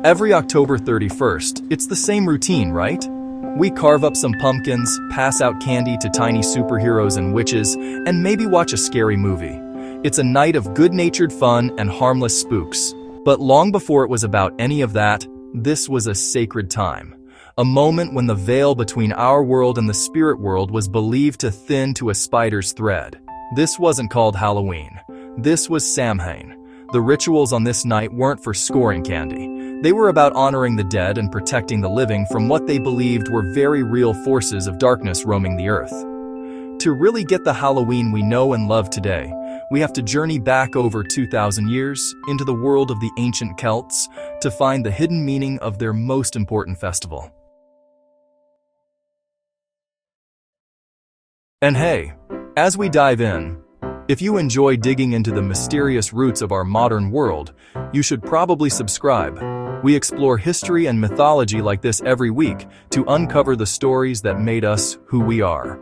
Every October 31st, it's the same routine, right? We carve up some pumpkins, pass out candy to tiny superheroes and witches, and maybe watch a scary movie. It's a night of good-natured fun and harmless spooks. But long before it was about any of that, this was a sacred time. A moment when the veil between our world and the spirit world was believed to thin to a spider's thread. This wasn't called Halloween. This was Samhain. The rituals on this night weren't for scoring candy. They were about honoring the dead and protecting the living from what they believed were very real forces of darkness roaming the earth. To really get the Halloween we know and love today, we have to journey back over 2,000 years into the world of the ancient Celts to find the hidden meaning of their most important festival. And hey, as we dive in, if you enjoy digging into the mysterious roots of our modern world, you should probably subscribe. We explore history and mythology like this every week to uncover the stories that made us who we are.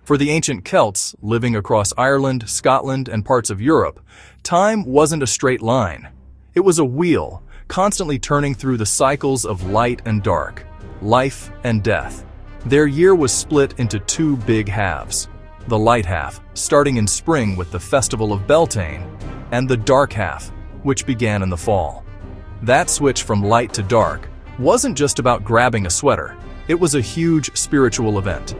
For the ancient Celts, living across Ireland, Scotland, and parts of Europe, time wasn't a straight line. It was a wheel, constantly turning through the cycles of light and dark, life and death. Their year was split into two big halves. The light half, starting in spring with the Festival of Beltane, and the dark half, which began in the fall. That switch from light to dark wasn't just about grabbing a sweater. It was a huge spiritual event.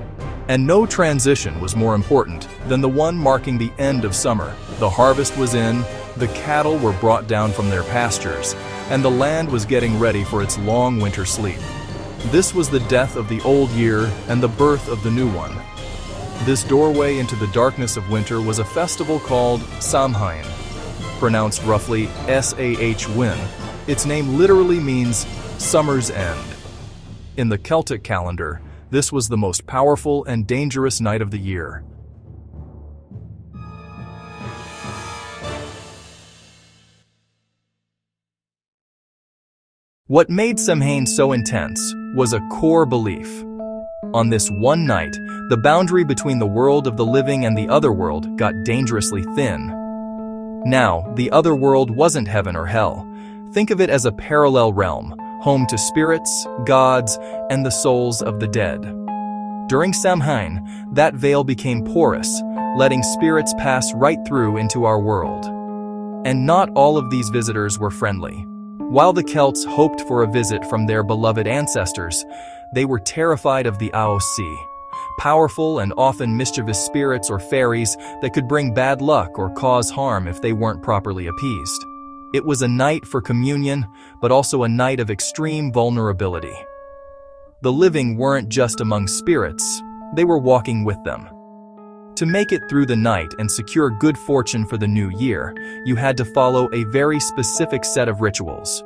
And no transition was more important than the one marking the end of summer. The harvest was in, the cattle were brought down from their pastures, and the land was getting ready for its long winter sleep. This was the death of the old year and the birth of the new one. This doorway into the darkness of winter was a festival called Samhain, pronounced roughly S-A-H-Win. Its name literally means summer's end. In the Celtic calendar, this was the most powerful and dangerous night of the year. What made Samhain so intense was a core belief. On this one night, the boundary between the world of the living and the other world got dangerously thin. Now, the other world wasn't heaven or hell. Think of it as a parallel realm, home to spirits, gods, and the souls of the dead. During Samhain, that veil became porous, letting spirits pass right through into our world. And not all of these visitors were friendly. While the Celts hoped for a visit from their beloved ancestors, they were terrified of the Aosi, powerful and often mischievous spirits or fairies that could bring bad luck or cause harm if they weren't properly appeased. It was a night for communion, but also a night of extreme vulnerability. The living weren't just among spirits, they were walking with them. To make it through the night and secure good fortune for the new year, you had to follow a very specific set of rituals.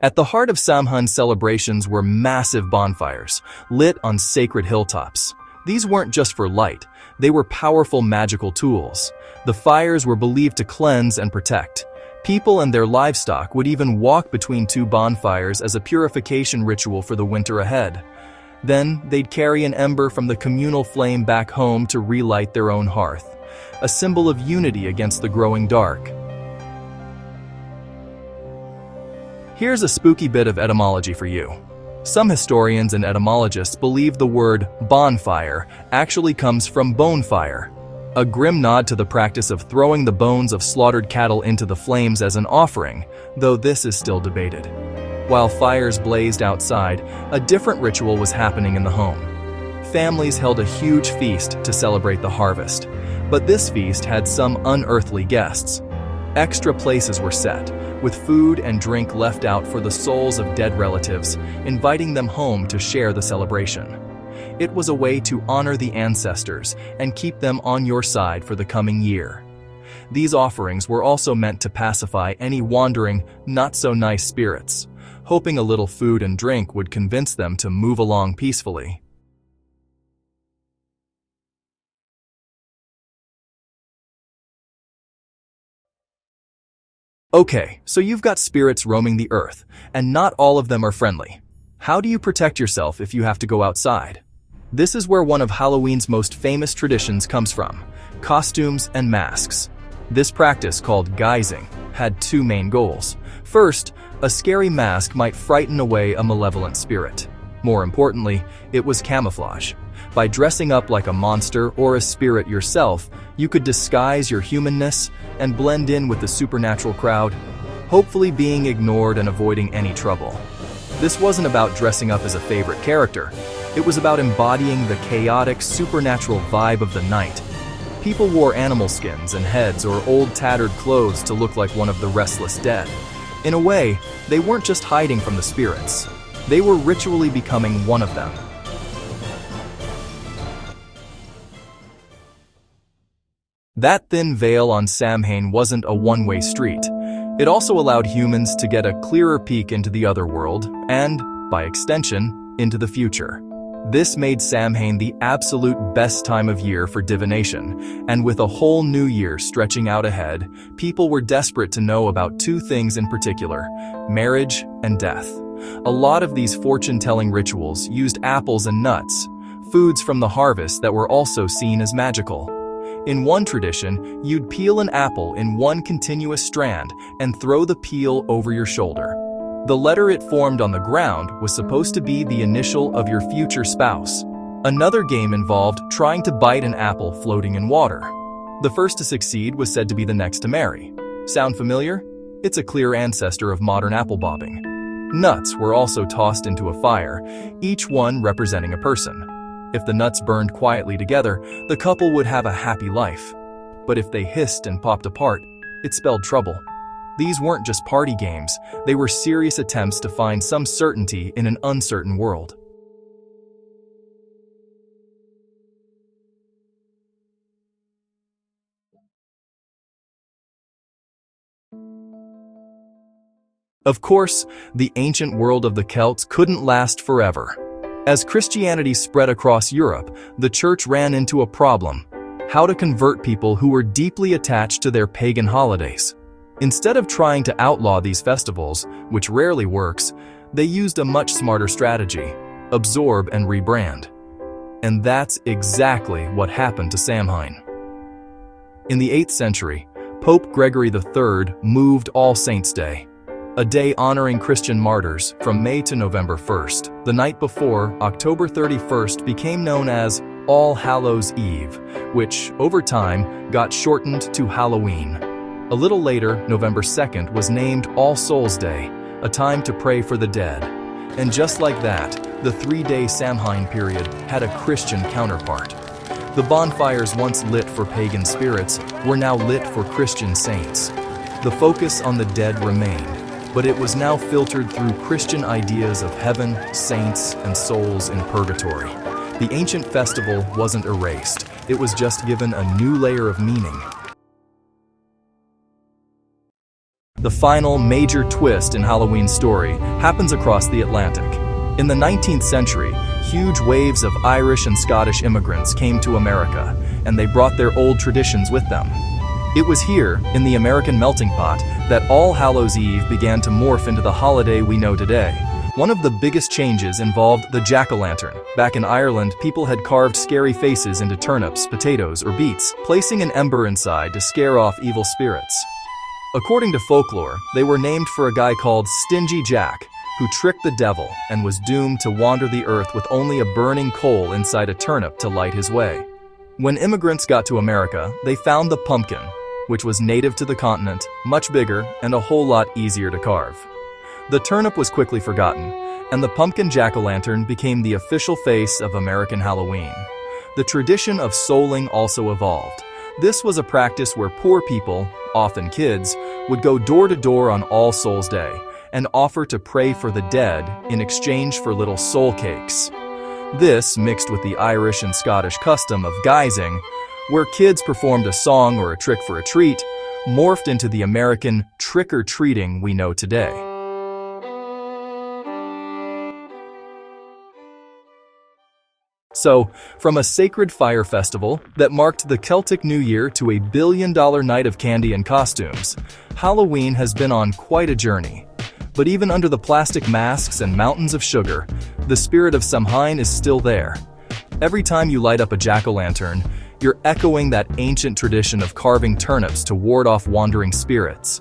At the heart of Samhain celebrations were massive bonfires, lit on sacred hilltops. These weren't just for light, they were powerful magical tools. The fires were believed to cleanse and protect. People and their livestock would even walk between two bonfires as a purification ritual for the winter ahead. Then, they'd carry an ember from the communal flame back home to relight their own hearth, a symbol of unity against the growing dark. Here's a spooky bit of etymology for you. Some historians and etymologists believe the word bonfire actually comes from bonefire, a grim nod to the practice of throwing the bones of slaughtered cattle into the flames as an offering, though this is still debated. While fires blazed outside, a different ritual was happening in the home. Families held a huge feast to celebrate the harvest, but this feast had some unearthly guests. Extra places were set, with food and drink left out for the souls of dead relatives, inviting them home to share the celebration. It was a way to honor the ancestors and keep them on your side for the coming year. These offerings were also meant to pacify any wandering, not-so-nice spirits, hoping a little food and drink would convince them to move along peacefully. Okay, so you've got spirits roaming the earth, and not all of them are friendly. How do you protect yourself if you have to go outside? This is where one of Halloween's most famous traditions comes from: costumes and masks. This practice, called guising, had two main goals. First, a scary mask might frighten away a malevolent spirit. More importantly, it was camouflage. By dressing up like a monster or a spirit yourself, you could disguise your humanness and blend in with the supernatural crowd, hopefully being ignored and avoiding any trouble. This wasn't about dressing up as a favorite character. It was about embodying the chaotic, supernatural vibe of the night. People wore animal skins and heads or old tattered clothes to look like one of the restless dead. In a way, they weren't just hiding from the spirits. They were ritually becoming one of them. That thin veil on Samhain wasn't a one-way street. It also allowed humans to get a clearer peek into the other world and, by extension, into the future. This made Samhain the absolute best time of year for divination, and with a whole new year stretching out ahead, people were desperate to know about two things in particular: marriage and death. A lot of these fortune-telling rituals used apples and nuts, foods from the harvest that were also seen as magical. In one tradition, you'd peel an apple in one continuous strand and throw the peel over your shoulder. The letter it formed on the ground was supposed to be the initial of your future spouse. Another game involved trying to bite an apple floating in water. The first to succeed was said to be the next to marry. Sound familiar? It's a clear ancestor of modern apple bobbing. Nuts were also tossed into a fire, each one representing a person. If the nuts burned quietly together, the couple would have a happy life. But if they hissed and popped apart, it spelled trouble. These weren't just party games, they were serious attempts to find some certainty in an uncertain world. Of course, the ancient world of the Celts couldn't last forever. As Christianity spread across Europe, the church ran into a problem: how to convert people who were deeply attached to their pagan holidays. Instead of trying to outlaw these festivals, which rarely works, they used a much smarter strategy: absorb and rebrand. And that's exactly what happened to Samhain. In the 8th century, Pope Gregory III moved All Saints' Day, a day honoring Christian martyrs, from May to November 1st. The night before, October 31st, became known as All Hallows' Eve, which, over time, got shortened to Halloween. A little later, November 2nd was named All Souls' Day, a time to pray for the dead. And just like that, the 3-day Samhain period had a Christian counterpart. The bonfires once lit for pagan spirits were now lit for Christian saints. The focus on the dead remained, but it was now filtered through Christian ideas of heaven, saints, and souls in purgatory. The ancient festival wasn't erased, it was just given a new layer of meaning. The final major twist in Halloween's story happens across the Atlantic. In the 19th century, huge waves of Irish and Scottish immigrants came to America, and they brought their old traditions with them. It was here, in the American melting pot, that All Hallows' Eve began to morph into the holiday we know today. One of the biggest changes involved the jack-o'-lantern. Back in Ireland, people had carved scary faces into turnips, potatoes, or beets, placing an ember inside to scare off evil spirits. According to folklore, they were named for a guy called Stingy Jack, who tricked the devil and was doomed to wander the earth with only a burning coal inside a turnip to light his way. When immigrants got to America, they found the pumpkin, which was native to the continent, much bigger, and a whole lot easier to carve. The turnip was quickly forgotten, and the pumpkin jack-o'-lantern became the official face of American Halloween. The tradition of souling also evolved. This was a practice where poor people, often kids, would go door to door on All Souls' Day and offer to pray for the dead in exchange for little soul cakes. This, mixed with the Irish and Scottish custom of guising, where kids performed a song or a trick for a treat, morphed into the American trick-or-treating we know today. So, from a sacred fire festival that marked the Celtic New Year to a billion-dollar night of candy and costumes, Halloween has been on quite a journey. But even under the plastic masks and mountains of sugar, the spirit of Samhain is still there. Every time you light up a jack-o'-lantern, you're echoing that ancient tradition of carving turnips to ward off wandering spirits.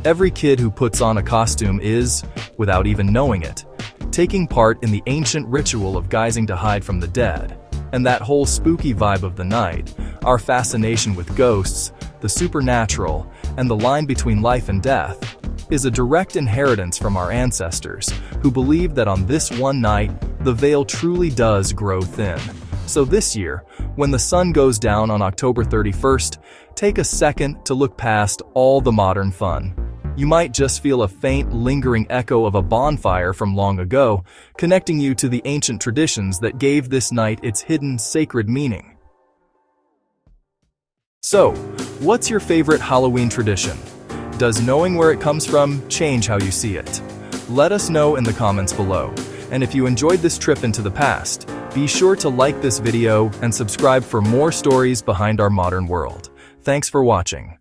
Every kid who puts on a costume is, without even knowing it, taking part in the ancient ritual of guising to hide from the dead. And that whole spooky vibe of the night, our fascination with ghosts, the supernatural, and the line between life and death, is a direct inheritance from our ancestors, who believed that on this one night, the veil truly does grow thin. So this year, when the sun goes down on October 31st, take a second to look past all the modern fun. You might just feel a faint, lingering echo of a bonfire from long ago, connecting you to the ancient traditions that gave this night its hidden, sacred meaning. So, what's your favorite Halloween tradition? Does knowing where it comes from change how you see it? Let us know in the comments below. And if you enjoyed this trip into the past, be sure to like this video and subscribe for more stories behind our modern world. Thanks for watching.